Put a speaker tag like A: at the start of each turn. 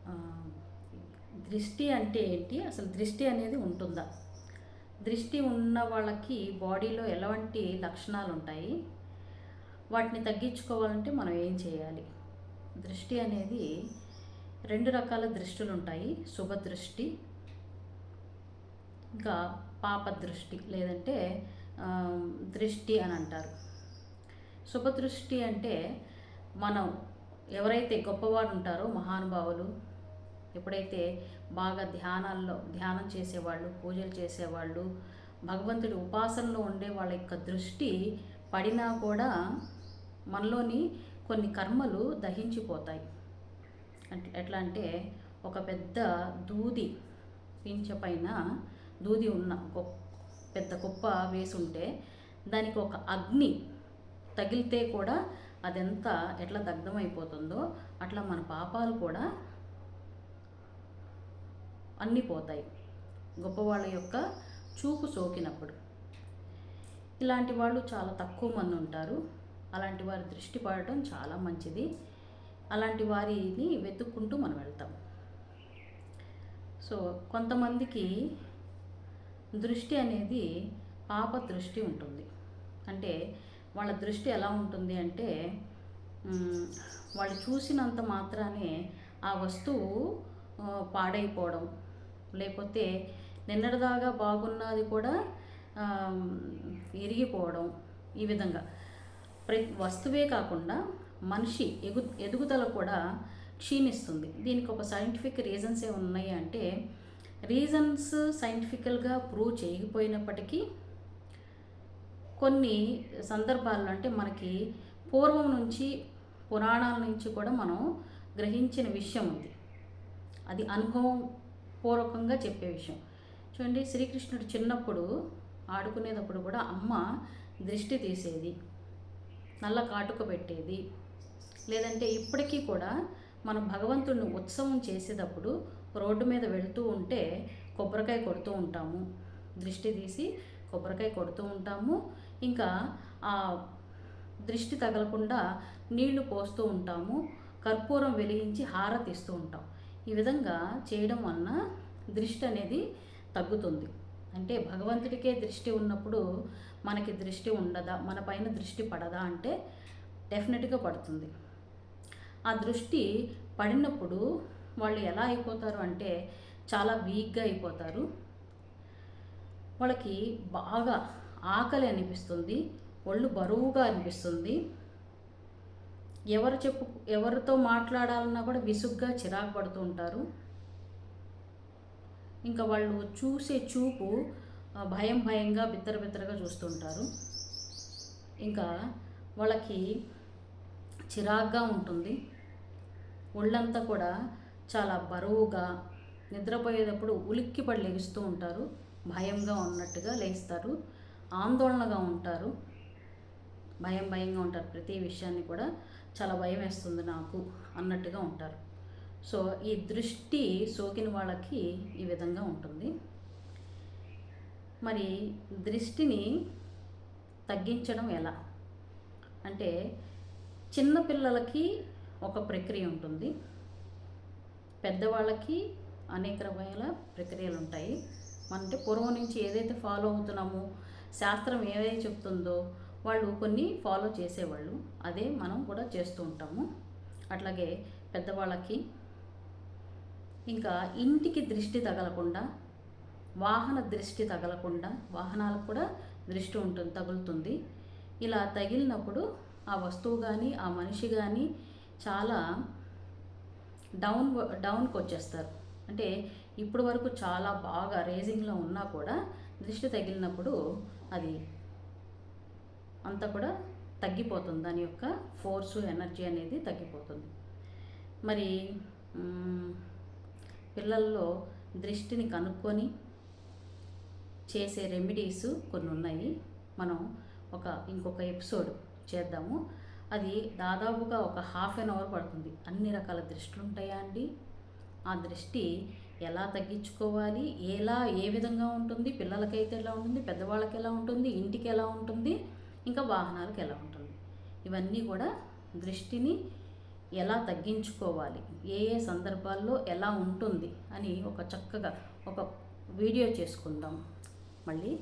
A: ఆ, దృష్టి అంటే ఏంటి, అసలు దృష్టి అనేది ఉంటుందా, దృష్టి ఉన్న వాళ్ళకి బాడీలో ఎలాంటి లక్షణాలు ఉంటాయి, వాటిని తగ్గించుకోవాలంటే మనం ఏం చేయాలి. దృష్టి అనేది రెండు రకాల దృష్టిలు ఉంటాయి, శుభ దృష్టి ఇంకా పాప దృష్టి లేదంటే ఆ, దృష్టి అని అంటారు. శుభ దృష్టి అంటే మనం ఎవరైతే గొప్పవారు ఉంటారో మహానుభావులు, ఎప్పుడైతే బాగా ధ్యానం చేసేవాళ్ళు, పూజలు చేసేవాళ్ళు, భగవంతుడి ఉపాసనలో ఉండే వాళ్ళ యొక్క దృష్టి పడినా కూడా మనలోని కొన్ని కర్మలు దహించిపోతాయి. ఎట్లా అంటే ఒక పెద్ద దూది పింఛ పైన దూది ఉన్న పెద్ద కుప్ప వేసి ఉంటే దానికి ఒక అగ్ని తగిలితే కూడా అదెంత ఎట్లా దగ్ధమైపోతుందో అట్లా మన పాపాలు కూడా అన్నీ పోతాయి గొప్పవాళ్ళ యొక్క చూపు సోకినప్పుడు. ఇలాంటి వాళ్ళు చాలా తక్కువ మంది ఉంటారు. అలాంటి వారి దృష్టి పడటం చాలా మంచిది. అలాంటి వారిని వెతుక్కుంటూ మనం వెళ్తాం. సో కొంతమందికి దృష్టి అనేది పాప దృష్టి ఉంటుంది. అంటే వాళ్ళ దృష్టి ఎలా ఉంటుంది అంటే వాళ్ళు చూసినంత మాత్రానే ఆ వస్తువు పాడైపోవడం, లేకపోతే నిన్నటిదాకా బాగున్నది కూడా ఇరిగిపోవడం, ఈ విధంగా వస్తువే కాకుండా మనిషి ఎదుగుదల కూడా క్షీణిస్తుంది. దీనికి ఒక సైంటిఫిక్ రీజన్స్ ఉన్నాయి అంటే, రీజన్స్ సైంటిఫికల్గా ప్రూవ్ చేయకపోయినప్పటికీ కొన్ని సందర్భాల్లో అంటే మనకి పూర్వం నుంచి పురాణాల నుంచి కూడా మనం గ్రహించిన విషయం ఉంది. అది అనుభవం పూర్వకంగా చెప్పే విషయం. చూడండి, శ్రీకృష్ణుడు చిన్నప్పుడు ఆడుకునేటప్పుడు కూడా అమ్మ దృష్టి తీసేది, నల్ల కాటుక పెట్టేది. లేదంటే ఇప్పటికీ కూడా మనం భగవంతుడిని ఉత్సవం చేసేటప్పుడు రోడ్డు మీద వెళుతూ ఉంటే కొబ్బరికాయ కొడుతూ ఉంటాము, దృష్టి తీసి కొబ్బరికాయ కొడుతూ ఉంటాము. ఇంకా ఆ దృష్టి తగలకుండా నీళ్లు పోస్తూ ఉంటాము, కర్పూరం వెలిగించి హారతి ఇస్తూ ఉంటాం. ఈ విధంగా చేయడం వలన దృష్టి అనేది తగ్గుతుంది. అంటే భగవంతుడికే దృష్టి ఉన్నప్పుడు మనకి దృష్టి ఉండదా, మన పైన దృష్టి పడదా అంటే డెఫినెట్గా పడుతుంది. ఆ దృష్టి పడినప్పుడు వాళ్ళు ఎలా అయిపోతారు అంటే చాలా వీక్గా అయిపోతారు. వాళ్ళకి బాగా ఆకలి అనిపిస్తుంది, ఒళ్ళు బరువుగా అనిపిస్తుంది, ఎవరితో మాట్లాడాలన్నా కూడా విసుగ్గా చిరాకు పడుతూ ఉంటారు. ఇంకా వాళ్ళు చూసే చూపు భయంగా బిత్తరగా చూస్తుంటారు. ఇంకా వాళ్ళకి చిరాగ్గా ఉంటుంది, ఒళ్ళంతా కూడా చాలా బరువుగా, నిద్రపోయేటప్పుడు ఉలిక్కిపడి లెగుస్తూ ఉంటారు, భయంగా ఉన్నట్టుగా లేస్తారు, ఆందోళనగా ఉంటారు, భయంగా ఉంటారు. ప్రతి విషయాన్ని కూడా చాలా భయం వేస్తుంది నాకు అన్నట్టుగా ఉంటారు. సో ఈ దృష్టి సోకిన వాళ్ళకి ఈ విధంగా ఉంటుంది. మరి దృష్టిని తగ్గించడం ఎలా అంటే, చిన్నపిల్లలకి ఒక ప్రక్రియ ఉంటుంది, పెద్దవాళ్ళకి అనేక రకాల ప్రక్రియలు ఉంటాయి. అంటే పూర్వం నుంచి ఏదైతే ఫాలో అవుతున్నామో, శాస్త్రం ఏదైతే చెప్తుందో వాళ్ళు కొన్ని ఫాలో చేసేవాళ్ళు, అదే మనం కూడా చేస్తూ ఉంటాము. అట్లాగే పెద్దవాళ్ళకి, ఇంకా ఇంటికి దృష్టి తగలకుండా, వాహన దృష్టి తగలకుండా, వాహనాలకు కూడా దృష్టి తగులుతుంది. ఇలా తగిలినప్పుడు ఆ వస్తువు కానీ ఆ మనిషి కానీ చాలా డౌన్కి వచ్చేస్తారు. అంటే ఇప్పుడు వరకు చాలా బాగా రేజింగ్లో ఉన్నా కూడా దృష్టి తగిలినప్పుడు అది అంతా కూడా తగ్గిపోతుంది, దాని యొక్క ఫోర్సు ఎనర్జీ అనేది తగ్గిపోతుంది. మరి పిల్లల్లో దృష్టిని కనుక్కొని చేసే రెమెడీస్ కొన్ని ఉన్నాయి. మనం ఇంకొక ఎపిసోడ్ చేద్దాము. అది దాదాపుగా ఒక 1/2 అవర్ పడుతుంది. అన్ని రకాల దృష్టిలు ఉంటాయా అండి, ఆ దృష్టి ఎలా తగ్గించుకోవాలి, ఏ విధంగా ఉంటుంది, పిల్లలకైతే ఎలా ఉంటుంది, పెద్దవాళ్ళకి ఎలా ఉంటుంది, ఇంటికి ఎలా ఉంటుంది, ఇంకా వాహనాలకు ఎలా ఉంటుంది, ఇవన్నీ కూడా దృష్టిని ఎలా తగ్గించుకోవాలి, ఏ ఏ సందర్భాల్లో ఎలా ఉంటుంది అని ఒక చక్కగా ఒక వీడియో చేసుకుందాం. మళ్ళీ